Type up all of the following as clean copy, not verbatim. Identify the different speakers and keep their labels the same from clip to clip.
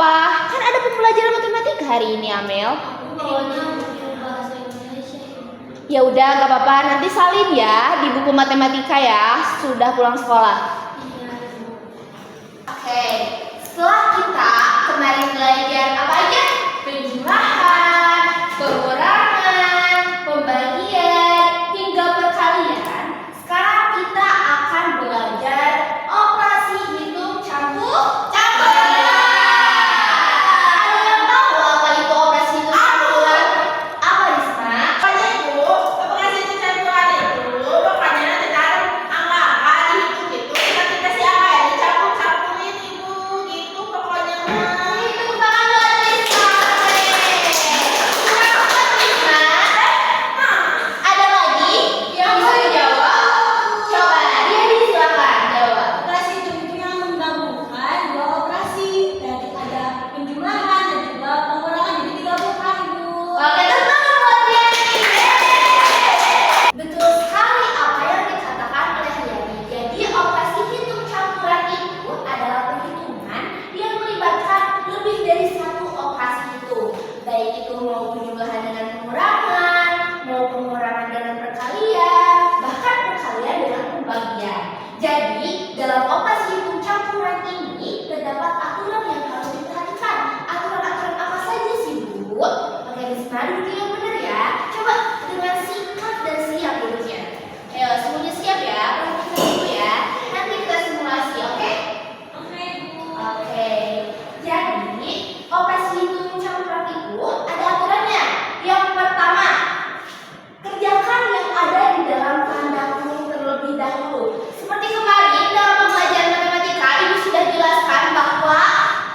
Speaker 1: apa? Kan ada pembelajaran matematika hari ini, Amel.
Speaker 2: Aku bawanya buku bahasa Indonesia.
Speaker 1: Ya udah, nggak apa-apa. Nanti salin ya di buku matematika ya. Sudah pulang sekolah.
Speaker 2: Iya.
Speaker 1: Oke. Setelah kita kemarin belajar apa aja? Penjumlahan, pengurangan, pembagian, hingga perkalian. Sekarang kita akan belajar operasi hitung campur. Ada yang tahu apa itu operasi hitung campuran? Apa Risma?
Speaker 3: Pokoknya itu, operasi hitung campuran itu pokoknya tentang angka dihitung-hitung, kita dikasih apa ya, dicampur-campurin ibu, gitu pokoknya.
Speaker 1: Tepuk tangan buat Risma. Buat Risma. Ada lagi yang bisa dijawab? Coba, dia silakan jawab.
Speaker 2: Operasi hitung yang menggabungkan dua operasi. Jadi ada penjumlahan dan juga pengurangan, jadi digabungkan, Ibu.
Speaker 1: Oke, tepuk tangan buat Riani. Betul sekali apa yang dikatakan oleh Riani. Jadi operasi hitung campuran itu adalah perhitungan yang melibatkan lebih dari satu operasi hitung. Baik itu mau penjumlahan dengan pengurangan, mau pengurangan dengan perkalian, bahkan perkalian dengan pembagian. Jadi dalam operasi hitung campuran ini terdapat aturan yang harus diperhatikan. Aturan-aturan apa saja sih, Bu? Oke, Risma, duduk yang benar ya. Coba dengan singkat dan siap duduknya. Ayo, semuanya siap ya. Perhatikan dulu ya. Nanti kita simulasi, oke?
Speaker 2: Oke, Ibu.
Speaker 1: Oke. Jadi, operasi hitung campuran itu ada aturannya. Yang pertama, kerjakan yang ada di dalam tanda kurung terlebih dahulu. Seperti kemarin dalam pembelajaran matematika, Ibu sudah jelaskan bahwa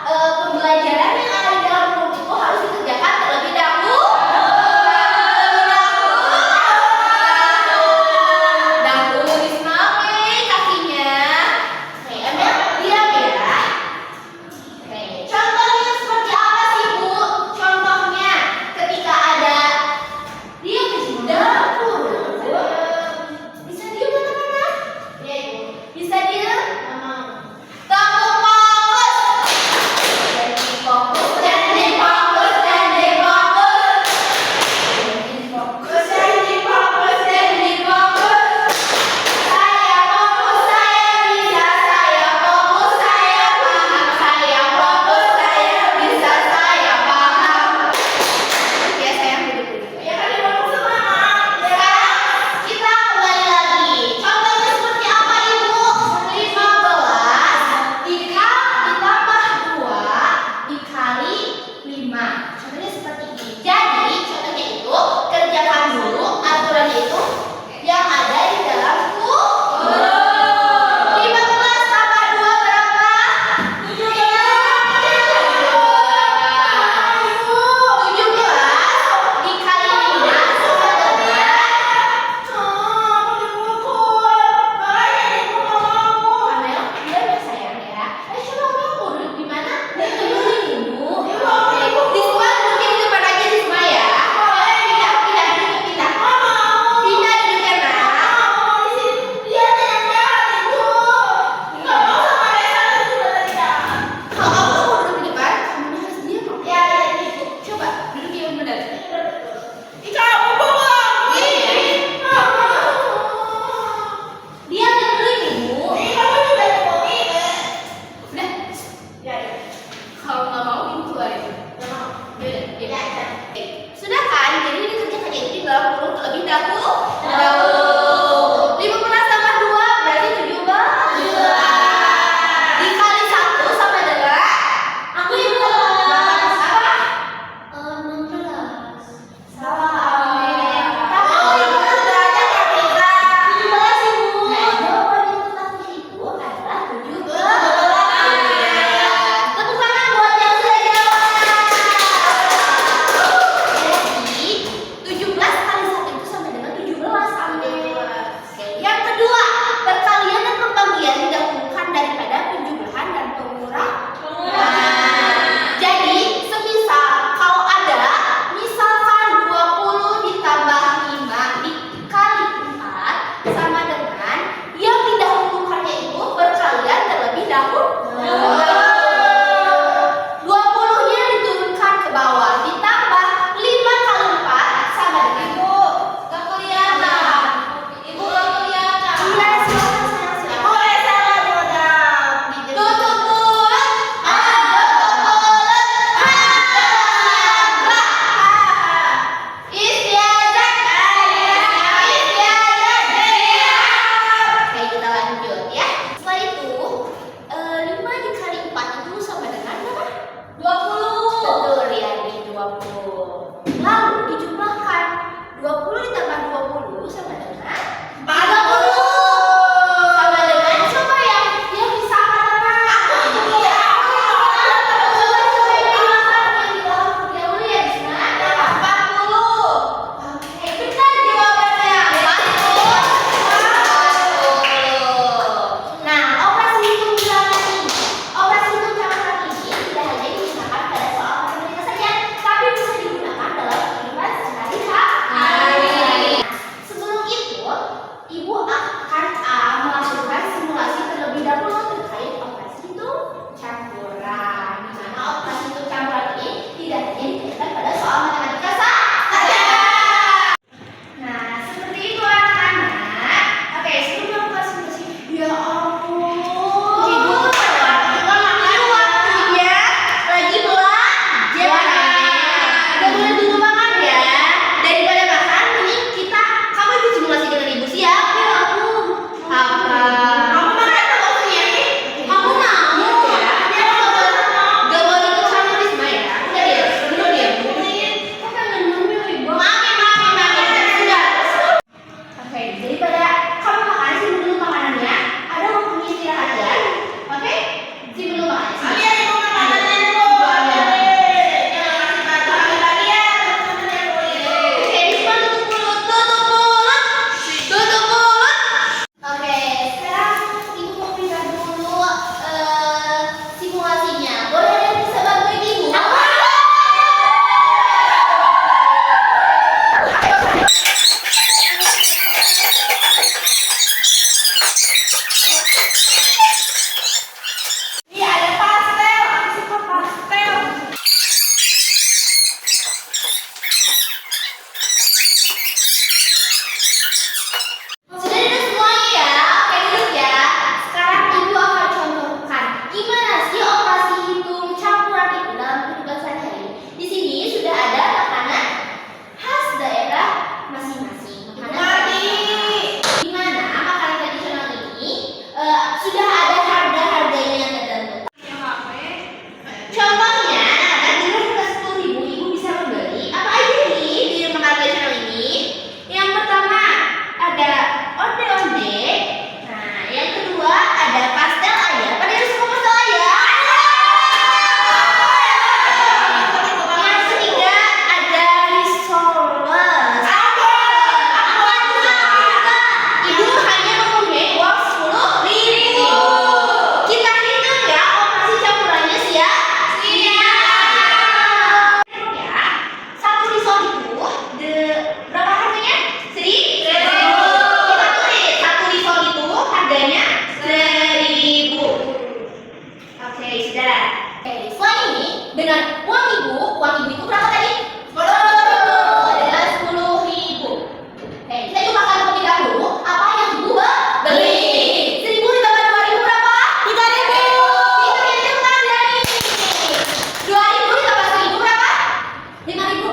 Speaker 1: pembelajaran yang ada di dalam kurung itu harus dikerjakan terlebih dahulu. Dahulu Risma, oke, kakinya. Oke, Emel, diam ya. Oke, contohnya seperti apa sih, Bu? Contohnya ketika ada dia di dalam kurung. Bisa diem anak-anak? Iya, Ibu. Bisa diem? Tepuk fokus. Dan difokus, dan difokus, dan difokus. Dan difokus, dan difokus, dan difokus. Saya fokus, saya bisa, saya fokus, saya paham, saya fokus, saya bisa, saya paham. Ya, sayang, duduk-duduk.
Speaker 3: Ya kan dibangun semangat.
Speaker 1: Sekarang kita kembali lagi. Contohnya seperti apa, Ibu? 15 ditambah 2 dikali 5. Contohnya seperti ini. Jadi, contohnya itu kerjakan dulu aturannya itu yang ada di dalam kurung. 15 tambah 2 berapa? 17 dikali 5 sama dengan Amel, dia ya sayang ya. Coba kamu duduk di mana? Duduk Ibu. Di semua duduknya di depan aja di semua ya. Pindah, pindah, duduk, pindah. Pindah duduknya, nak. Kalau kamu mau duduk di depan, kamu harus diam. Coba duduk yang benar. Diam dulu Ibu. Udah. Kalau nggak mau, Ibu keluar aja. Yaudah. Sudah kan? Jadi dikerjakan itu di dalam kurung terlebih dahulu. 15 tambah 2 berarti 17. Dikali 1 sama dengan
Speaker 2: Aku Ibu.
Speaker 1: apa?
Speaker 2: 16.
Speaker 1: Salah.
Speaker 3: Oh, itu belajar Kak Risa.
Speaker 2: 17, Ibu.
Speaker 1: Nah, jawaban yang terakhir itu adalah 17. Tepuk tangan buat yang sudah jawab. Jadi 17 kali 1 itu sama dengan 17. dengan uang ibu itu berapa tadi?
Speaker 3: 10.000.
Speaker 1: Dengan 10.000. Oke, kita coba akan terlebih dahulu apa yang ibu beli. 1.000 ditambah 2.000 berapa?
Speaker 2: 3.000.
Speaker 1: Itu yang cepat dari 2.000 ditambah 1.000 berapa? 5.000.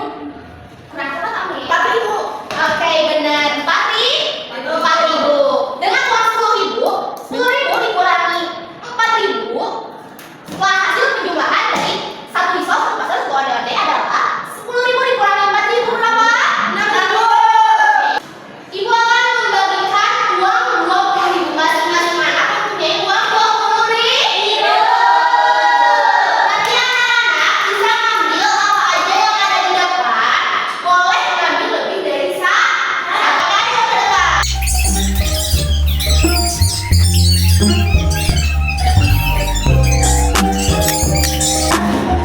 Speaker 1: Kurang cepat kamu ya?
Speaker 3: 4.000.
Speaker 1: Oke, benar. 4.000. Dengan uang 10.000 dikurangi 4.000. Setelah hasil penjumlahan dari satu hisap satu pasar satu onde-onde adalah 10.000 dikurangi 4.000 berapa? 6.000. Ibu akan membagikan uang 20.000 masing-masing anak yang punya uang 20.000. Nanti anak-anak bisa ngambil apa aja yang ada di depan. Boleh ngambil lebih dari satu kali ke depan.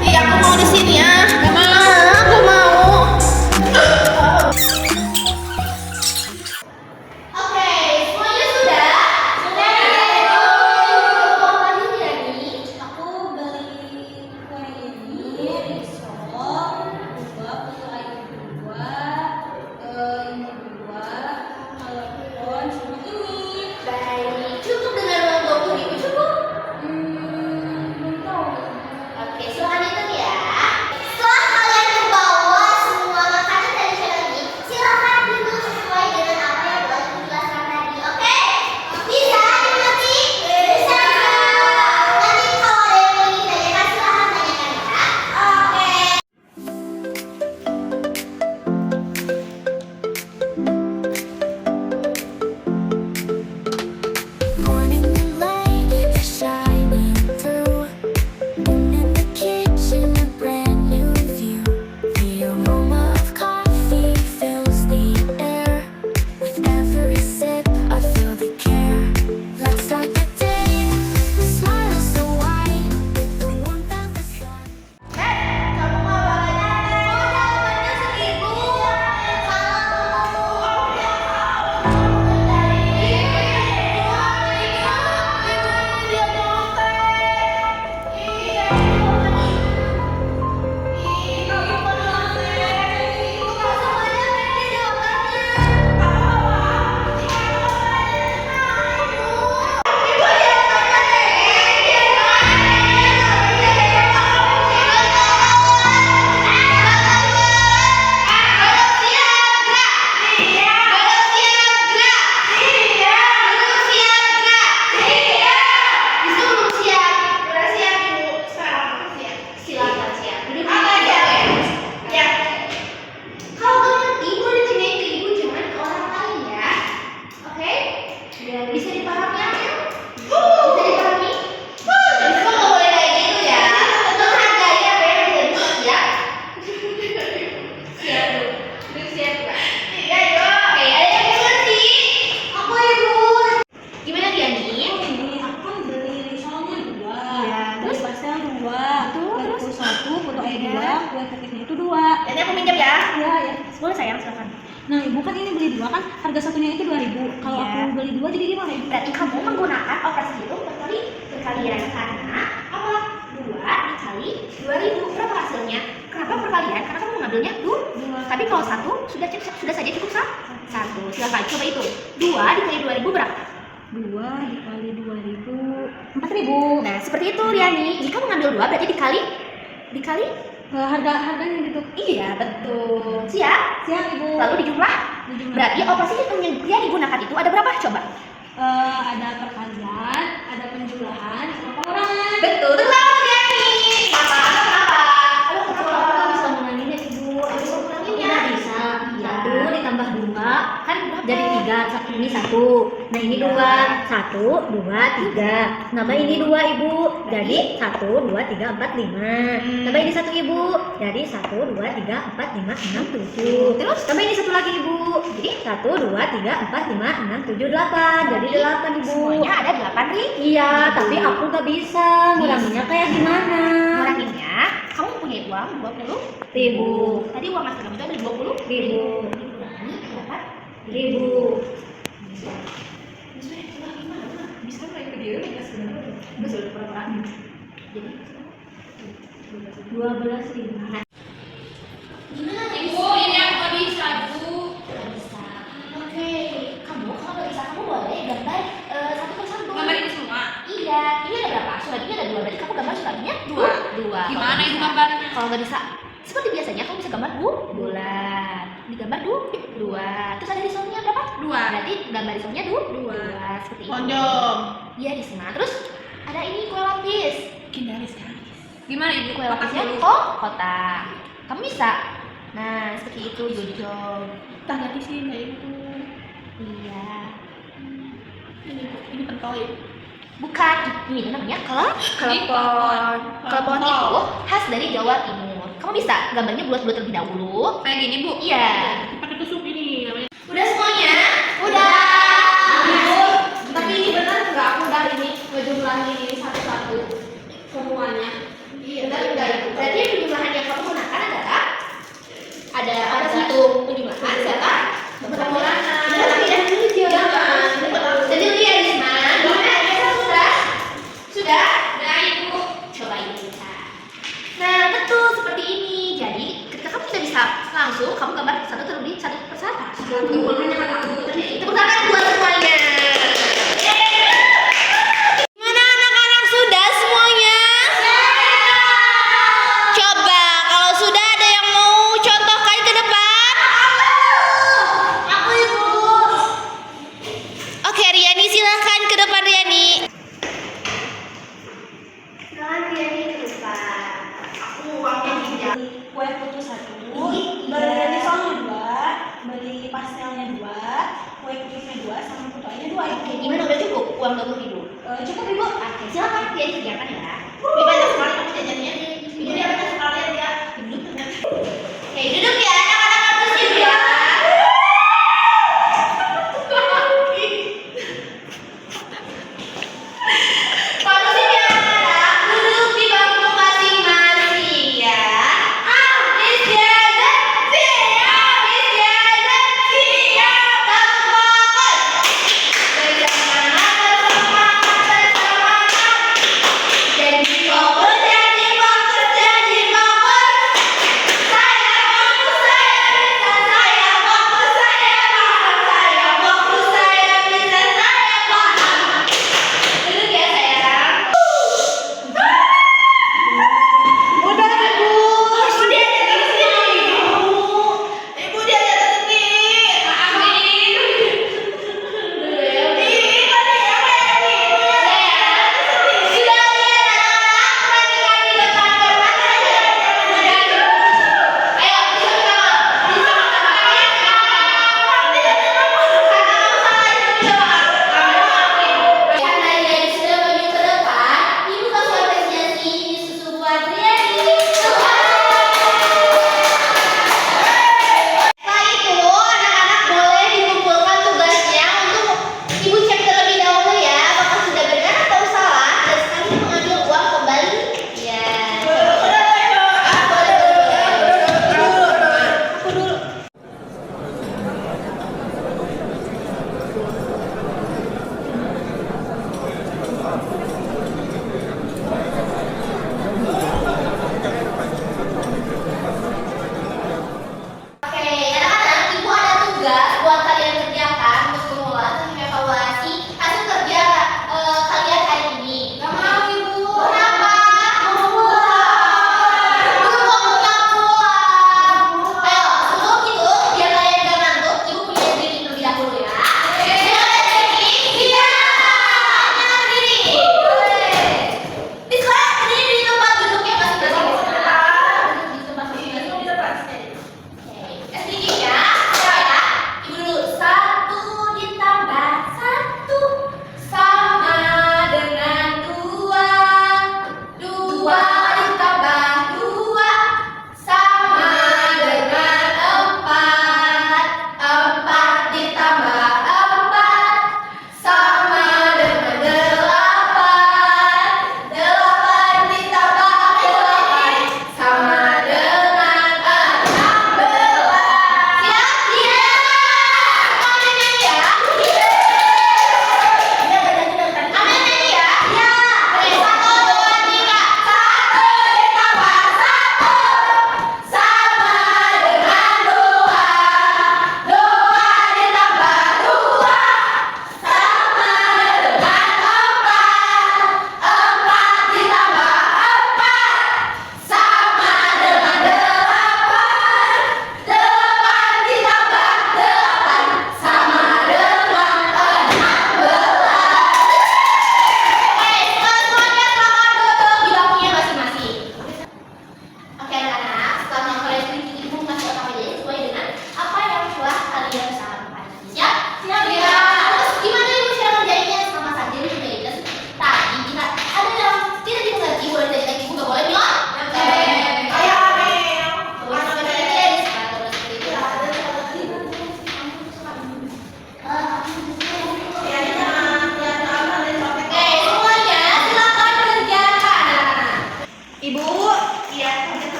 Speaker 3: Iya, aku mau di sini ya. Gak mau. Aku mau.
Speaker 1: Oke, semuanya sudah? Sudah. Apa lagi ya nih?
Speaker 2: Aku beli kue ini risol, dua putu air dua, ini dua, telepon sama ini.
Speaker 1: Baik, cukup dengan uang 20.000 cukup?
Speaker 2: Belum tahu.
Speaker 1: Oke, silakan hitung ya. Setelah kalian membawa semua makanan tradisional ini, silakan duduk sesuai dengan apa yang telah dijelaskan tadi. Oke? Bisa dimengerti? Bisa. Nanti kalau ada yang ingin ditanyakan, silakan tanyakan ya. Oke.
Speaker 4: Morning light is shining through, and in the kitchen a brand new view. The aroma of coffee fills the air. With every sip, I feel the care. Let's start the day with smiles so wide, the warmth of the sun.
Speaker 1: Kamu mau banget? Oh, dapatnya 1.000. Silakan siap. Duduk dulu aja. Ya. Kalau nggak ngerti, boleh ditanyain ke ibu, jangan ke orang lain ya. Oke? Biar bisa dipahami ya. Bisa dipahami? Kamu nggak boleh kayak gitu ya. Menghargai apa yang udah bisa siap. Siap dulu. Duduk siap Kak.
Speaker 3: Iya, yuk.
Speaker 1: Oke, ada yang mengerti? Apa ibu? Gimana dia nih?
Speaker 2: Ini aku kan beli risolnya dua,
Speaker 1: Iya,
Speaker 2: terus
Speaker 1: terus?
Speaker 2: pastel dua, kue
Speaker 1: Terus?
Speaker 2: putu satu, putu air
Speaker 1: Iya.
Speaker 2: dua, kue cookiesnya itu dua.
Speaker 1: Nanti aku pinjam ya.
Speaker 2: Iya, ya.
Speaker 1: Boleh sayang, silakan.
Speaker 2: Nah, ibu kan ini beli dua kan harga satunya itu 2.000. Kalau
Speaker 1: Iya.
Speaker 2: aku beli dua jadi 5.000.
Speaker 1: Berarti kamu menggunakan operasi hitung perkalian karena apa? 2 dikali 2.000 berapa hasilnya? Kenapa perkalian? Karena kamu mengambilnya dua. Tapi kalau satu sudah saja cukup satu. Silakan coba itu. 2 dikali 2.000 berapa?
Speaker 2: 2 dikali 2.000, 4.000.
Speaker 1: Nah seperti itu Riani. Jika mengambil 2 berarti dikali
Speaker 2: Harganya gitu.
Speaker 1: iya betul. Siap.
Speaker 2: Siap, Ibu.
Speaker 1: Lalu dijumlah. Berarti operasi hitung yang Riani gunakan itu ada berapa? Coba.
Speaker 2: Ada perkalian, ada penjumlahan, sama pengurangan.
Speaker 1: Betul. Terlalu Riani. Kenapa? Aduh, kenapa?
Speaker 5: Nggak bisa ngulanginnya ibu.
Speaker 1: Bisa ngulanginnya.
Speaker 5: Nggak bisa.
Speaker 1: Iya.
Speaker 5: Satu ditambah dua
Speaker 1: Kan berapa?
Speaker 5: jadi tiga. Ini satu. Nah ini
Speaker 1: Iya.
Speaker 5: dua. Satu, dua, tiga. Nambah ini dua ibu. Jadi 1, 2, 3, 4, 5. Tambah ini satu ibu. Jadi 1, 2, 3, 4, 5, 6, 7.
Speaker 1: Terus?
Speaker 5: Tambah ini satu lagi ibu. Jadi 1, 2, 3, 4, 5, 6, 7, 8. Jadi 8 ibu.
Speaker 1: Semuanya ada 8 ri.
Speaker 5: Iya, tapi aku nggak bisa. Nguranginnya kayak gimana?
Speaker 1: Nguranginnya, kamu punya uang 20.000.
Speaker 5: Ribu.
Speaker 1: Tadi uang mas kamu itu ada 20.000.
Speaker 5: Ribu.
Speaker 1: Dikurangi 8.
Speaker 5: Ribu.
Speaker 1: Bisa nggak itu dia? Bisa sebenarnya. Bisa pura-pura. Jadi
Speaker 2: 12.000.
Speaker 1: Gimana nih?
Speaker 3: Ibu, ini aku nggak bisa, Bu.
Speaker 1: Nggak bisa. Oke, kamu kalau nggak bisa kamu boleh gambar satu persatu.
Speaker 3: Gambar ini semua.
Speaker 1: Iya, ini ada berapa? Suratnya ada 2, berarti kamu gambar suratnya
Speaker 3: Dua.
Speaker 1: 2.
Speaker 3: Gimana ibu gambarnya?
Speaker 1: Kalau nggak bisa, seperti biasanya kamu bisa gambar bulan. Digambar 2. Terus ada risaunya berapa?
Speaker 3: 2.
Speaker 1: Berarti gambar risaunya 2. Seperti itu.
Speaker 3: Ponjong.
Speaker 1: Iya di sana. Terus ada ini kue lapis.
Speaker 3: Gimana ibu?
Speaker 1: Kue lapisnya kotak. Kamu bisa. Nah, seperti itu Jojong.
Speaker 3: Tanda di sini ibu.
Speaker 1: Iya.
Speaker 3: Ini pentol ya.
Speaker 1: Bukan, ini namanya klepon. Klepon itu khas dari Jawa Timur. Kamu bisa gambarnya bulat-bulat terlebih dahulu.
Speaker 3: Kayak gini bu.
Speaker 1: Iya.
Speaker 3: Pakai tusuk ini namanya.
Speaker 1: Udah semuanya? Udah.
Speaker 3: Tapi ini benar nggak aku udah ini ngejumlahin ini satu-satu semuanya.
Speaker 1: Iya, enggak. Berarti penjumlahan yang kamu gunakan adalah ada satu penjumlahan siapa? Pengulangan. Tidak dulu jangan. Jadi lihat Risma, gimana? Sudah?
Speaker 3: Udah ibu.
Speaker 1: Coba ini kita. Nah, betul seperti ini. Jadi, ketika kamu tidak bisa langsung, kamu gambar satu persatu.
Speaker 3: Pengulangannya kan aku.
Speaker 1: Tepuk tangan buat semuanya. Gimana anak-anak sudah semuanya? Coba kalau sudah ada yang mau contohkan ke depan?
Speaker 2: Aku ibu.
Speaker 1: Oke, Riani silahkan ke depan Riani.
Speaker 2: Silakan Riani ke depan.
Speaker 3: Aku uangnya tidak.
Speaker 2: Kue putu 1, beli risolnya 2, beli pastelnya 2, kue putusnya 2, sama putuannya 2.
Speaker 1: Oke, gimana udah cukup uang 20.000?
Speaker 2: Cukup ibu.
Speaker 1: Oke, silakan Riani kerjakan ya.
Speaker 3: Ini banyak sekali kamu jajannya. Ini dia banyak sekali ya.
Speaker 1: Oke, duduk ya anak-anak abis ya. Posisinya anak duduk di bangku masing-masing ya. Habis jajan siap, kamu fokus. Bersemangat. Jadi fokus,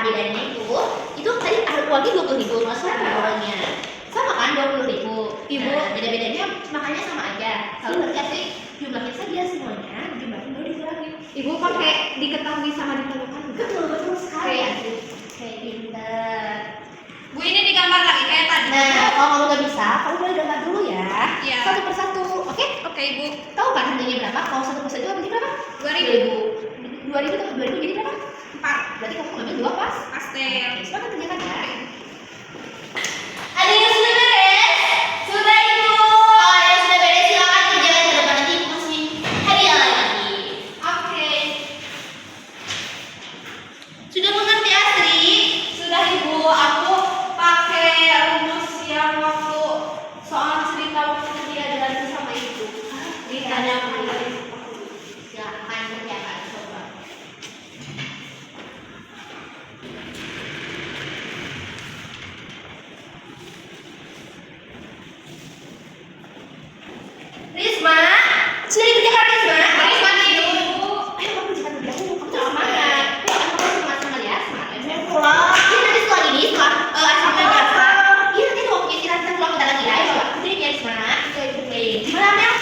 Speaker 1: bedanya itu tadi uangnya 20.000, mas berapa uangnya? Sama kan 20.000.
Speaker 5: Ibu.
Speaker 1: Nah, beda-bedanya makanya sama aja. Kalau berarti arti jumlahnya saja semuanya, jumlahnya baru dikurangin.
Speaker 5: Ibu pakai diketahui sama ditentukan.
Speaker 1: Betul sekali.
Speaker 5: Oke.
Speaker 1: Kayak pinter.
Speaker 2: Bu, ini digambar lagi kayak tadi.
Speaker 1: Nah, kalau kamu nggak bisa, kamu boleh gambar dulu ya.
Speaker 2: Iya.
Speaker 1: Satu persatu, oke?
Speaker 2: Oke, Ibu.
Speaker 1: Tahu kan harganya berapa? Kalau satu persatu harganya berapa?
Speaker 2: 2.000.
Speaker 1: 2.000 tambah 2.000 jadi berapa?
Speaker 2: 4
Speaker 1: Berarti kamu ngambil 2 pas.
Speaker 2: pastel.
Speaker 1: Sekarang kerjakan ya.
Speaker 3: Ada yang sudah beres? Sudah, Ibu.
Speaker 1: Kalau yang sudah beres silakan kerjakan ke depan, nanti ibu kasih hadiah lagi.
Speaker 3: Oke.
Speaker 1: Sudah mengerti Astri?
Speaker 3: Sudah, Ibu. Aku pakai rumus yang waktu soal cerita waktu dia jalan sama Ibu. Ditanya kemarin.
Speaker 1: Silakan kerjakan coba. Risma, sudah dikerjakan Risma?
Speaker 3: Risma nih, Ibu.
Speaker 1: Ayo kamu kerjakan dulu. Kamu jangan semangat. Ayo kamu harus semangat ya, semangat.
Speaker 3: Pulang.
Speaker 1: Iya nanti setelah ini, setelah acara biasa. Iya nanti mau istirahat kita pulang bentar lagi ya. Ayo, kerjain ya Risma. Oke. Gimana Amel?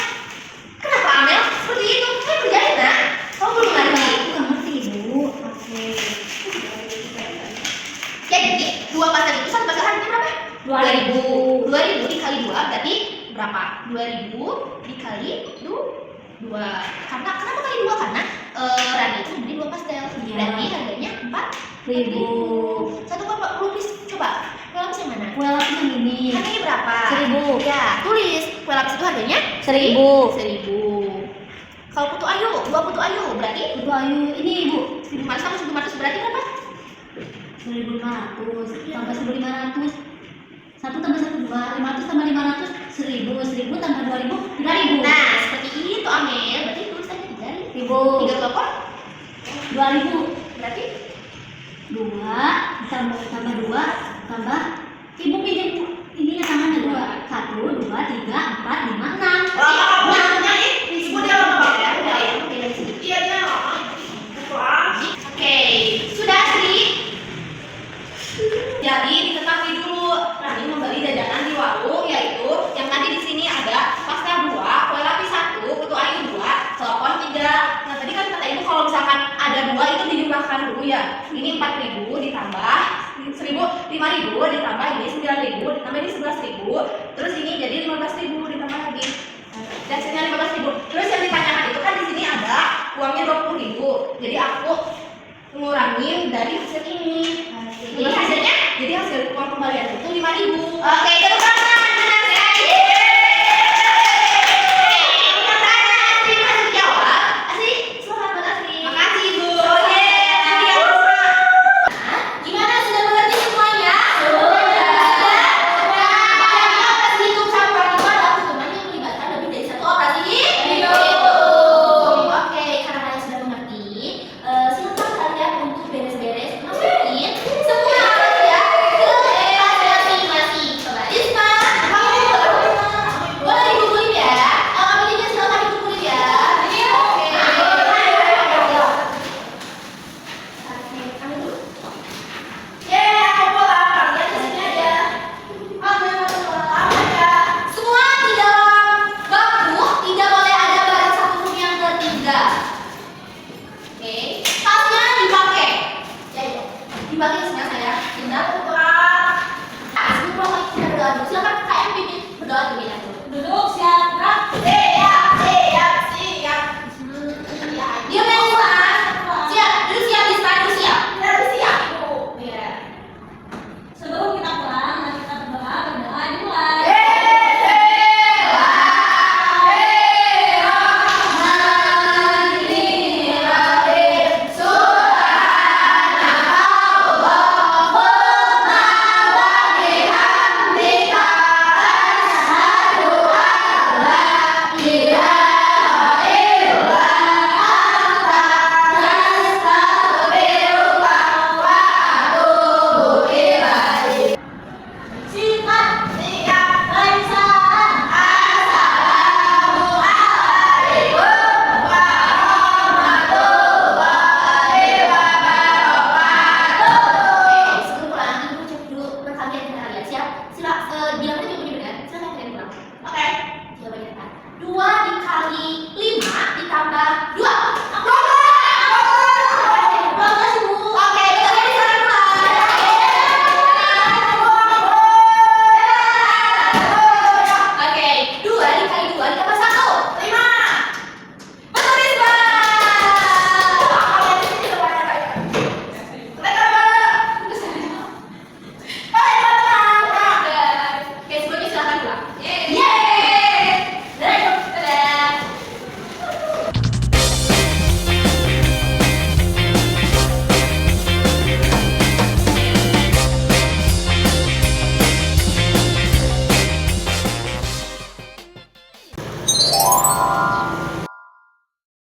Speaker 1: Kenapa Amel? Seperti itu. Ayo kerjain nak. Kamu belum ngerti.
Speaker 5: Aku nggak ngerti ibu. Oke.
Speaker 1: Jadi dua pasal itu satu pasal harganya berapa?
Speaker 5: 2.000.
Speaker 1: 2.000 dikali 2 berarti berapa? 2.000 dikali 2. Karena kenapa kali 2? Karena Rani itu beli 2 pastel.
Speaker 5: Iya.
Speaker 1: Berarti harganya
Speaker 5: 1.000.
Speaker 1: 4.000. Satu apa? Lupis coba. Kue lapis yang mana?
Speaker 5: Kue lapis yang ini.
Speaker 1: Harganya berapa?
Speaker 5: 1.000.
Speaker 1: Ya, tulis. Kue lapis itu harganya
Speaker 5: 1.000.
Speaker 1: 1.000. Kalau putu ayu, 2 putu ayu berarti
Speaker 5: Ibu Ayu ini ibu.
Speaker 1: 1.500 sama 1.500 berarti berapa?
Speaker 5: 1.500 tambah 1.500. 1 tambah 1 2, 500 tambah 500, 1.000, 1.000 tambah 2.000, 3.000.
Speaker 1: Nah, seperti itu Amel. Berarti tulis aja 3.000.
Speaker 5: 1.000.
Speaker 1: 3 kelompok
Speaker 5: 2.000.
Speaker 1: berarti
Speaker 5: 2 tambah 2 tambah ibu pinjam ini tangannya 2. 1 2 3 4 5 6.
Speaker 3: Lama kamu punya nih. Ibu dia lama banget. Iya, dia lama. Pulang.
Speaker 1: Oke, sudah Sri?
Speaker 3: Jadi diketahui dulu, Rani membeli jajanan di warung, yaitu yang tadi di sini ada pastel 2, kue lapis 1, putu ayu 2, telepon 3. Nah tadi kan kata ibu kalau misalkan ada 2 itu dijumlahkan dulu ya. Ini 4.000 ditambah 5.000 ditambah ini 9.000 ditambah ini 11.000, terus ini jadi 15.000 ditambah lagi. Dan sini 15.000. Terus yang ditanyakan itu kan di sini ada uangnya 20.000. Jadi aku ngurangin dari hasil ini.
Speaker 1: Jadi hasilnya?
Speaker 3: Jadi hasil uang kembalian itu 5.000.
Speaker 1: Oke, tepuk tangan. Benar ya. Terima kasih jawab. Asri, selamat Asri.
Speaker 3: Makasih Ibu.
Speaker 1: Gimana sudah mengerti semuanya? Sudah. Jadi operasi hitung campuran itu adalah hitungan yang melibatkan lebih dari satu operasi hitung. Oke, karena kalian sudah mengerti, silakan kalian untuk beres-beres masukin semua ya ke kelas masing-masing. Coba Risma, kamu boleh dikumpulin ya. Kamu juga silakan dikumpulin ya. Oke. Kamu dulu.
Speaker 3: Aku pulang. Kalian di sini aja.
Speaker 1: Semua di dalam bangku tidak boleh ada barang satupun yang tertinggal. Oke, tasnya dipakai. Ya, dipakai semua saya. Benar.
Speaker 3: Pulang.
Speaker 1: Sebelum kita berdoa dulu, silakan KM pimpin berdoa dulu ya.
Speaker 2: Duduk siap.